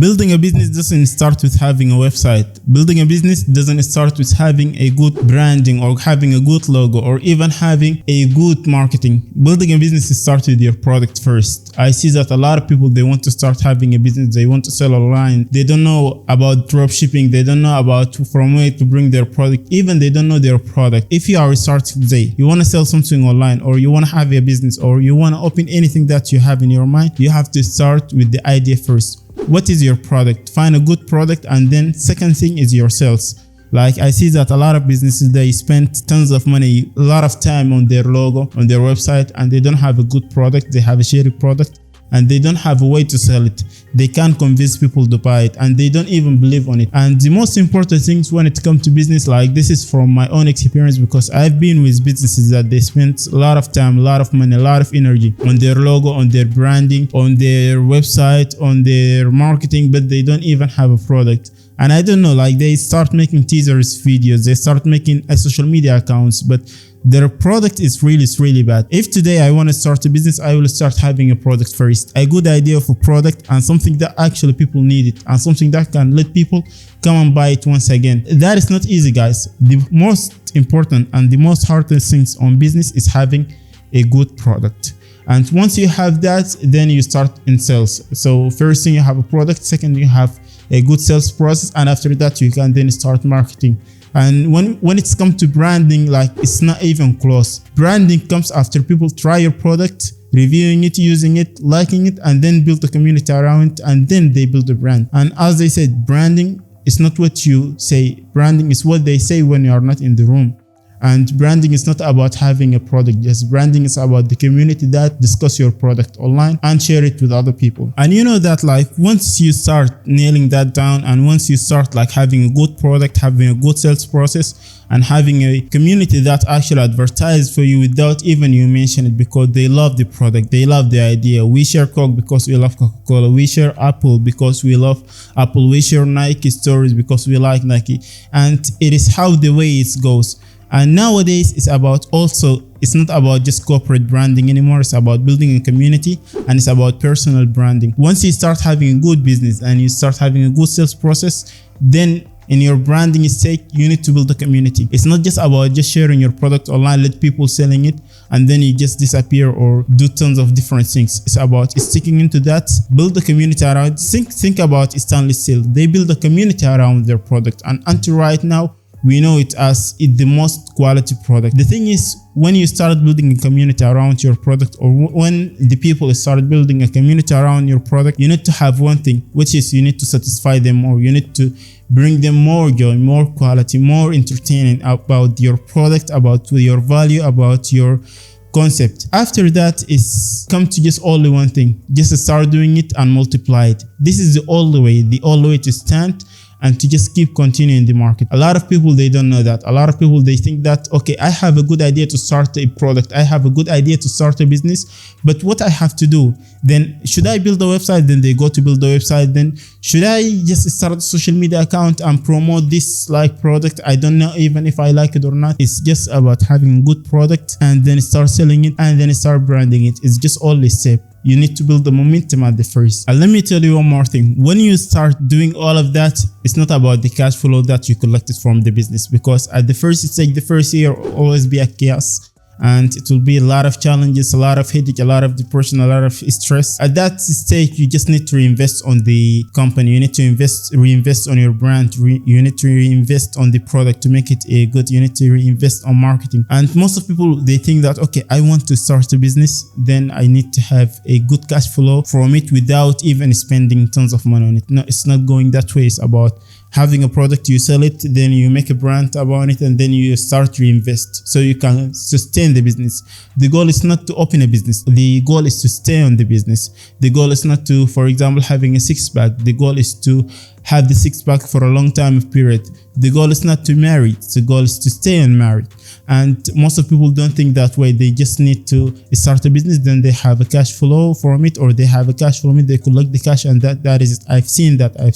Building a business doesn't start with having a website. Building a business doesn't start with having a good branding or having a good logo or even having a good marketing. Building a business starts with your product first. I see that a lot of people, they want to start having a business. They want to sell online. They don't know about drop shipping. They don't know about from where to bring their product. Even they don't know their product. If you are starting today, you want to sell something online, or you want to have a business, or you want to open anything that you have in your mind, you have to start with the idea first. What is your product? Find a good product, and then second thing is your sales. Like I see that a lot of businesses, they spend tons of money, a lot of time on their logo, on their website, and they don't have a good product. They have a shitty product and they don't have a way to sell it. They can't convince people to buy it, and they don't even believe on it. And the most important things when it comes to business, like this is from my own experience, because I've been with businesses that they spend a lot of time, a lot of money, a lot of energy on their logo, on their branding, on their website, on their marketing, but they don't even have a product. And I don't know, like they start making teasers videos, they start making social media accounts, but their product is really bad. If today I want to start a business, I will start having a product first, a good idea of a product and something that actually people need it, and something that can let people come and buy it once again. That is not easy, guys. The most important and the most hardest things on business is having a good product. And once you have that, then you start in sales. So first thing, you have a product. Second, you have a good sales process, and after that you can then start marketing. And when it's come to branding, like it's not even close. Branding comes after people try your product, reviewing it, using it, liking it, and then build a community around it, and then they build a brand. And as they said, branding is not what you say. Branding is what they say when you are not in the room. And branding is not about having a product. Just branding is about the community that discuss your product online and share it with other people. And you know that like once you start nailing that down, and once you start like having a good product, having a good sales process, and having a community that actually advertise for you without even you mention it, because they love the product, they love the idea. We share Coke because we love Coca-Cola. We share Apple because we love Apple. We share Nike stories because we like Nike. And it is how the way it goes. And nowadays it's not about just corporate branding anymore. It's about building a community, and it's about personal branding. Once you start having a good business and you start having a good sales process, then in your branding stake, you need to build a community. It's not just about just sharing your product online, let people selling it, and then you just disappear or do tons of different things. It's about sticking into that, build a community around. Think about Stanley Steel. They build a community around their product, and until right now, we know it as the most quality product. The thing is, when you start building a community around your product, or when the people start building a community around your product, you need to have one thing, which is you need to satisfy them more. You need to bring them more joy, more quality, more entertaining about your product, about your value, about your concept. After that is come to just only one thing. Just start doing it and multiply it. This is the only way to stand and to just keep continuing the market. A lot of people, they don't know that. A lot of people, they think that, okay, I have a good idea to start a product. I have a good idea to start a business, but what I have to do? Then should I build a website? Then they go to build a website. Then should I just start a social media account and promote this like product? I don't know even if I like it or not. It's just about having a good product and then start selling it and then start branding it. It's just all a step. You need to build the momentum at the first. And let me tell you one more thing. When you start doing all of that, it's not about the cash flow that you collected from the business, because at the first stage, the first year will always be a chaos. And it will be a lot of challenges, a lot of headache, a lot of depression, a lot of stress. At that stage, you just need to reinvest on the company. You need to reinvest on your brand. You need to reinvest on the product to make it a good. You need to reinvest on marketing. And most of people, they think that, okay, I want to start a business, then I need to have a good cash flow from it without even spending tons of money on it. No, it's not going that way. It's about having a product, you sell it, then you make a brand about it, and then you start to reinvest so you can sustain the business. The goal is not to open a business. The goal is to stay on the business. The goal is not to, for example, having a six-pack. The goal is to have the six-pack for a long time period. The goal is not to marry. The goal is to stay unmarried. And most of people don't think that way. They just need to start a business, then they have a cash flow from it, or they have a cash from it, they collect the cash, and that is it. I've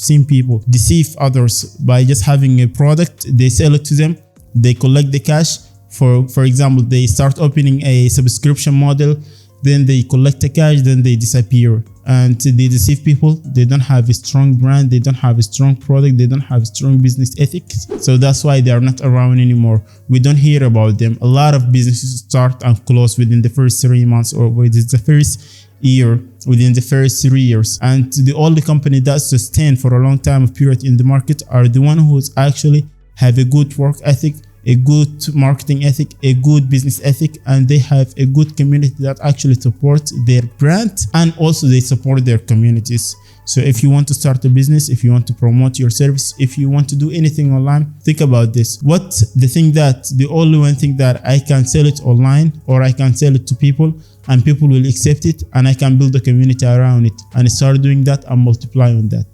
seen people deceive others by just having a product, they sell it to them, they collect the cash. For example, they start opening a subscription model, then they collect the cash, then they disappear. and they deceive people. They don't have a strong brand, they don't have a strong product, they don't have strong business ethics. So that's why they are not around anymore. We don't hear about them. A lot of businesses start and close within the first 3 months or within the first year, within the first 3 years. And the only company that sustain for a long time of period in the market are the one who's actually have a good work ethic, a good marketing ethic, a good business ethic, and they have a good community that actually supports their brand, and also they support their communities. So if you want to start a business, if you want to promote your service, if you want to do anything online, think about this. The only one thing that I can sell it online, or I can sell it to people and people will accept it, and I can build a community around it and start doing that and multiply on that.